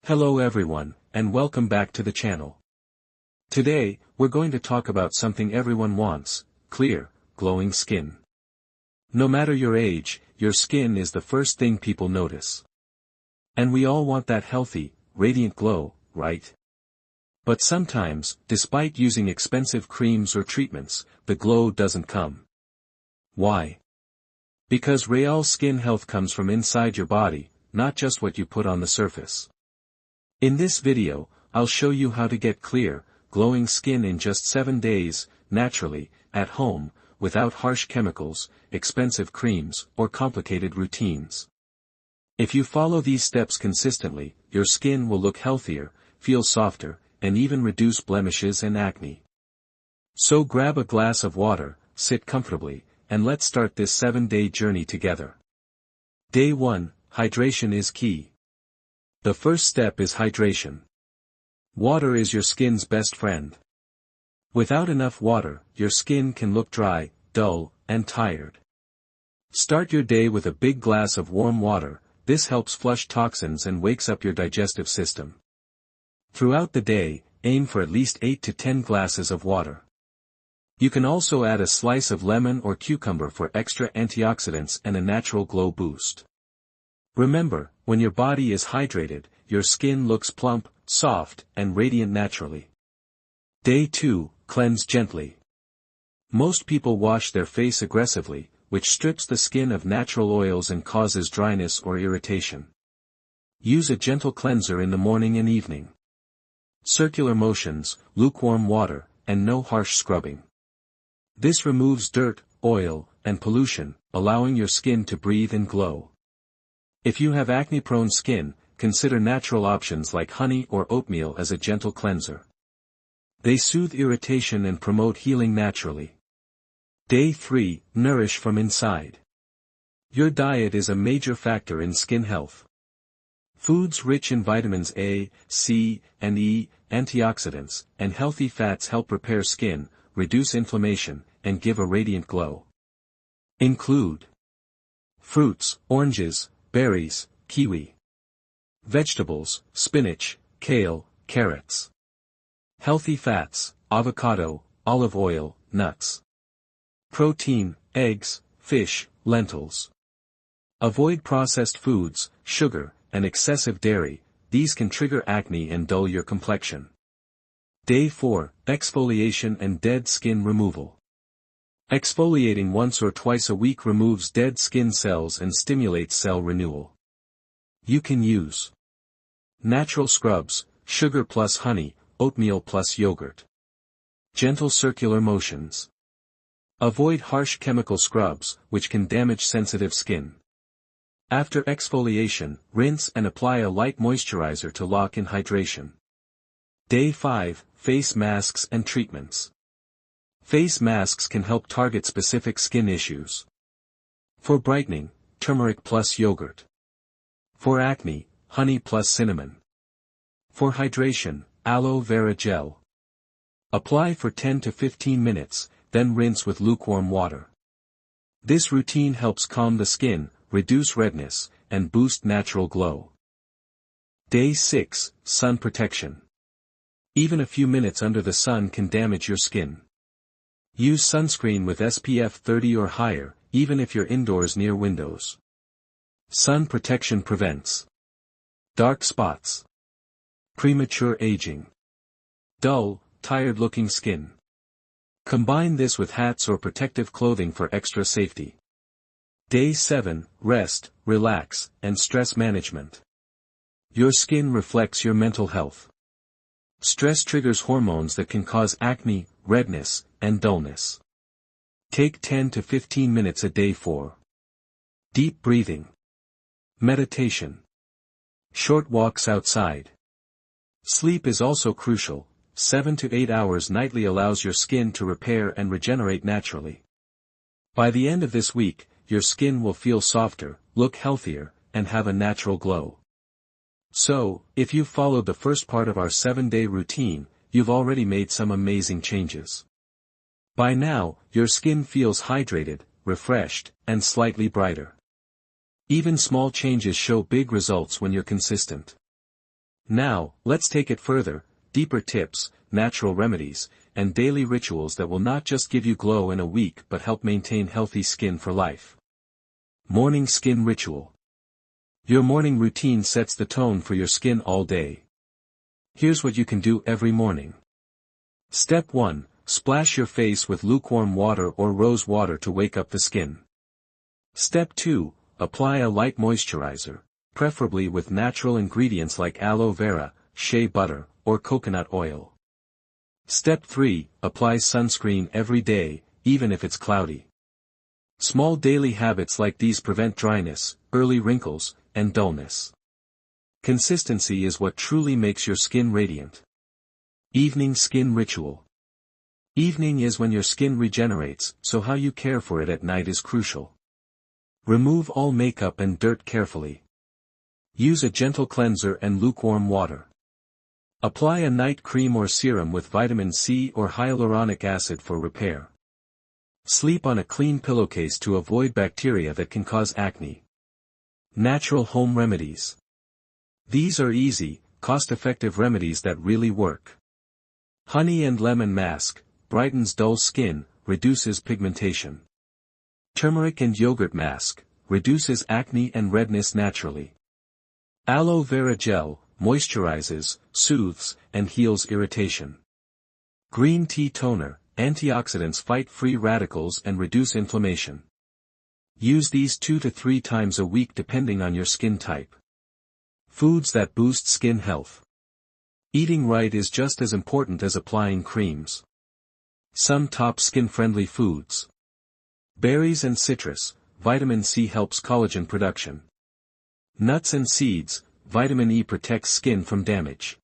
Hello everyone, and welcome back to the channel. Today, we're going to talk about something everyone wants: clear, glowing skin. No matter your age, your skin is the first thing people notice. And we all want that healthy, radiant glow, right? But sometimes, despite using expensive creams or treatments, the glow doesn't come. Why? Because real skin health comes from inside your body, not just what you put on the surface. In this video, I'll show you how to get clear, glowing skin in just 7 days, naturally, at home, without harsh chemicals, expensive creams, or complicated routines. If you follow these steps consistently, your skin will look healthier, feel softer, and even reduce blemishes and acne. So grab a glass of water, sit comfortably, and let's start this 7-day journey together. Day 1, hydration is key. The first step is hydration. Water is your skin's best friend. Without enough water, your skin can look dry, dull, and tired. Start your day with a big glass of warm water. This helps flush toxins and wakes up your digestive system. Throughout the day, aim for at least 8 to 10 glasses of water. You can also add a slice of lemon or cucumber for extra antioxidants and a natural glow boost. Remember, when your body is hydrated, your skin looks plump, soft, and radiant naturally. Day 2, cleanse gently. Most people wash their face aggressively, which strips the skin of natural oils and causes dryness or irritation. Use a gentle cleanser in the morning and evening. Circular motions, lukewarm water, and no harsh scrubbing. This removes dirt, oil, and pollution, allowing your skin to breathe and glow. If you have acne-prone skin, consider natural options like honey or oatmeal as a gentle cleanser. They soothe irritation and promote healing naturally. Day 3, nourish from inside. Your diet is a major factor in skin health. Foods rich in vitamins A, C, and E, antioxidants, and healthy fats help repair skin, reduce inflammation, and give a radiant glow. Include fruits, oranges, berries, kiwi. Vegetables, spinach, kale, carrots. Healthy fats, avocado, olive oil, nuts. Protein, eggs, fish, lentils. Avoid processed foods, sugar, and excessive dairy. These can trigger acne and dull your complexion. Day 4, exfoliation and dead skin removal. Exfoliating once or twice a week removes dead skin cells and stimulates cell renewal. You can use natural scrubs, sugar plus honey, oatmeal plus yogurt. Gentle circular motions. Avoid harsh chemical scrubs, which can damage sensitive skin. After exfoliation, rinse and apply a light moisturizer to lock in hydration. Day 5, face masks and treatments. Face masks can help target specific skin issues. For brightening, turmeric plus yogurt. For acne, honey plus cinnamon. For hydration, aloe vera gel. Apply for 10 to 15 minutes, then rinse with lukewarm water. This routine helps calm the skin, reduce redness, and boost natural glow. Day 6, sun protection. Even a few minutes under the sun can damage your skin. Use sunscreen with SPF 30 or higher, even if you're indoors near windows. Sun protection prevents dark spots, premature aging, dull, tired-looking skin. Combine this with hats or protective clothing for extra safety. Day 7, rest, relax, and stress management. Your skin reflects your mental health. Stress triggers hormones that can cause acne, redness, and dullness. Take 10 to 15 minutes a day for deep breathing, meditation, short walks outside. Sleep is also crucial. 7 to 8 hours nightly allows your skin to repair and regenerate naturally. By the end of this week, your skin will feel softer, look healthier, and have a natural glow. So, if you've followed the first part of our 7-day routine, you've already made some amazing changes. By now, your skin feels hydrated, refreshed, and slightly brighter. Even small changes show big results when you're consistent. Now, let's take it further, deeper tips, natural remedies, and daily rituals that will not just give you glow in a week but help maintain healthy skin for life. Morning Skin Ritual. Your morning routine sets the tone for your skin all day. Here's what you can do every morning. Step 1. Splash your face with lukewarm water or rose water to wake up the skin. Step 2. Apply a light moisturizer, preferably with natural ingredients like aloe vera, shea butter, or coconut oil. Step 3. Apply sunscreen every day, even if it's cloudy. Small daily habits like these prevent dryness, early wrinkles, and dullness. Consistency is what truly makes your skin radiant. Evening Skin Ritual. Evening is when your skin regenerates, so how you care for it at night is crucial. Remove all makeup and dirt carefully. Use a gentle cleanser and lukewarm water. Apply a night cream or serum with vitamin C or hyaluronic acid for repair. Sleep on a clean pillowcase to avoid bacteria that can cause acne. Natural home remedies. These are easy, cost-effective remedies that really work. Honey and lemon mask, brightens dull skin, reduces pigmentation. Turmeric and yogurt mask, reduces acne and redness naturally. Aloe vera gel, moisturizes, soothes, and heals irritation. Green tea toner, antioxidants fight free radicals and reduce inflammation. Use these 2 to 3 times a week depending on your skin type. Foods that boost skin health. Eating right is just as important as applying creams. Some top skin-friendly foods. Berries and citrus, vitamin C helps collagen production. Nuts and seeds, vitamin E protects skin from damage.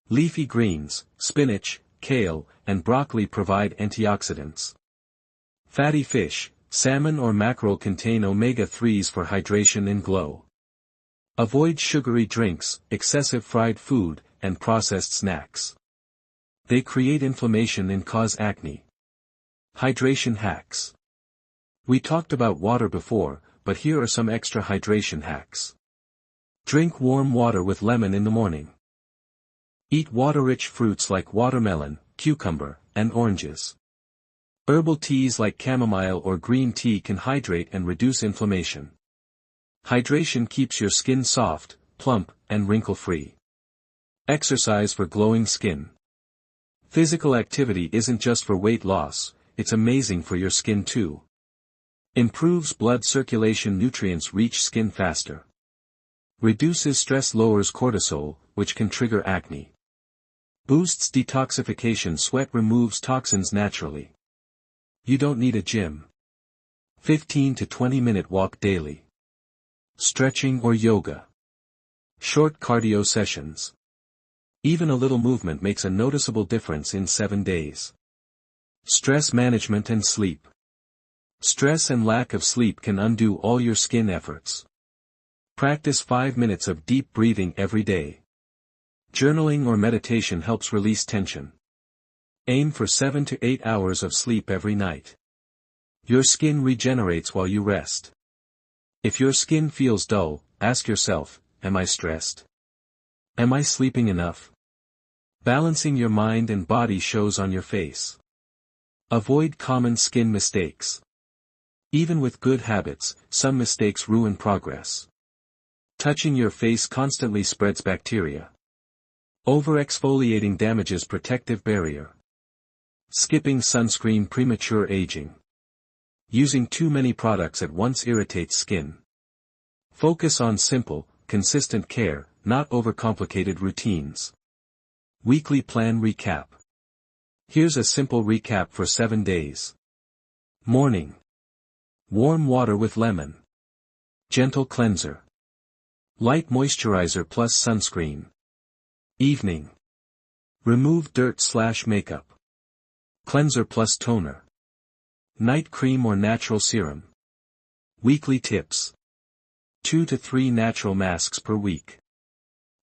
Leafy greens, spinach, kale, and broccoli provide antioxidants. Fatty fish, salmon or mackerel contain omega-3s for hydration and glow. Avoid sugary drinks, excessive fried food, and processed snacks. They create inflammation and cause acne. Hydration hacks. We talked about water before, but here are some extra hydration hacks. Drink warm water with lemon in the morning. Eat water-rich fruits like watermelon, cucumber, and oranges. Herbal teas like chamomile or green tea can hydrate and reduce inflammation. Hydration keeps your skin soft, plump, and wrinkle-free. Exercise for glowing skin. Physical activity isn't just for weight loss, it's amazing for your skin too. Improves blood circulation, nutrients reach skin faster. Reduces stress, lowers cortisol, which can trigger acne. Boosts detoxification, sweat removes toxins naturally. You don't need a gym. 15 to 20 minute walk daily. Stretching or yoga. Short cardio sessions. Even a little movement makes a noticeable difference in 7 days. Stress management and sleep. Stress and lack of sleep can undo all your skin efforts. Practice 5 minutes of deep breathing every day. Journaling or meditation helps release tension. Aim for 7 to 8 hours of sleep every night. Your skin regenerates while you rest. If your skin feels dull, ask yourself, am I stressed? Am I sleeping enough? Balancing your mind and body shows on your face. Avoid common skin mistakes. Even with good habits, some mistakes ruin progress. Touching your face constantly spreads bacteria. Over-exfoliating damages protective barrier. Skipping sunscreen, premature aging. Using too many products at once irritates skin. Focus on simple, consistent care, not overcomplicated routines. Weekly plan recap. Here's a simple recap for 7 days. Morning. Warm water with lemon. Gentle cleanser. Light moisturizer plus sunscreen. Evening. Remove dirt/makeup. Cleanser plus toner. Night cream or natural serum. Weekly tips. 2 to 3 natural masks per week.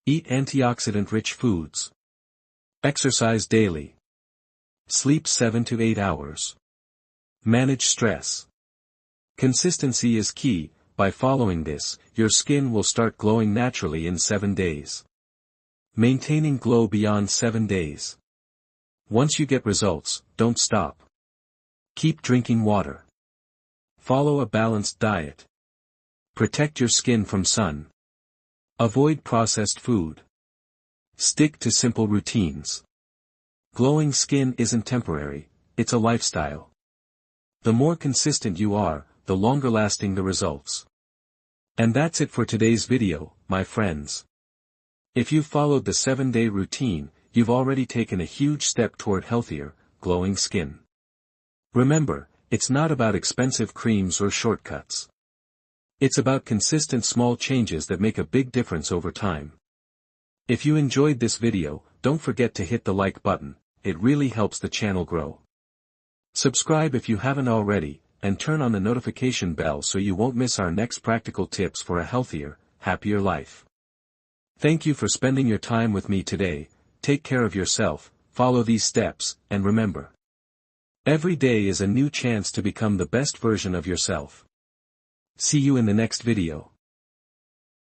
Eat antioxidant-rich foods. Exercise daily. Sleep 7 to 8 hours. Manage stress. Consistency is key. By following this, your skin will start glowing naturally in 7 days. Maintaining glow beyond 7 days. Once you get results, don't stop. Keep drinking water. Follow a balanced diet. Protect your skin from sun. Avoid processed food. Stick to simple routines. Glowing skin isn't temporary, it's a lifestyle. The more consistent you are, the longer lasting the results. And that's it for today's video, my friends. If you've followed the 7-day routine, you've already taken a huge step toward healthier, glowing skin. Remember, it's not about expensive creams or shortcuts. It's about consistent small changes that make a big difference over time. If you enjoyed this video, don't forget to hit the like button, it really helps the channel grow. Subscribe if you haven't already, and turn on the notification bell so you won't miss our next practical tips for a healthier, happier life. Thank you for spending your time with me today. Take care of yourself, follow these steps, and remember. Every day is a new chance to become the best version of yourself. See you in the next video.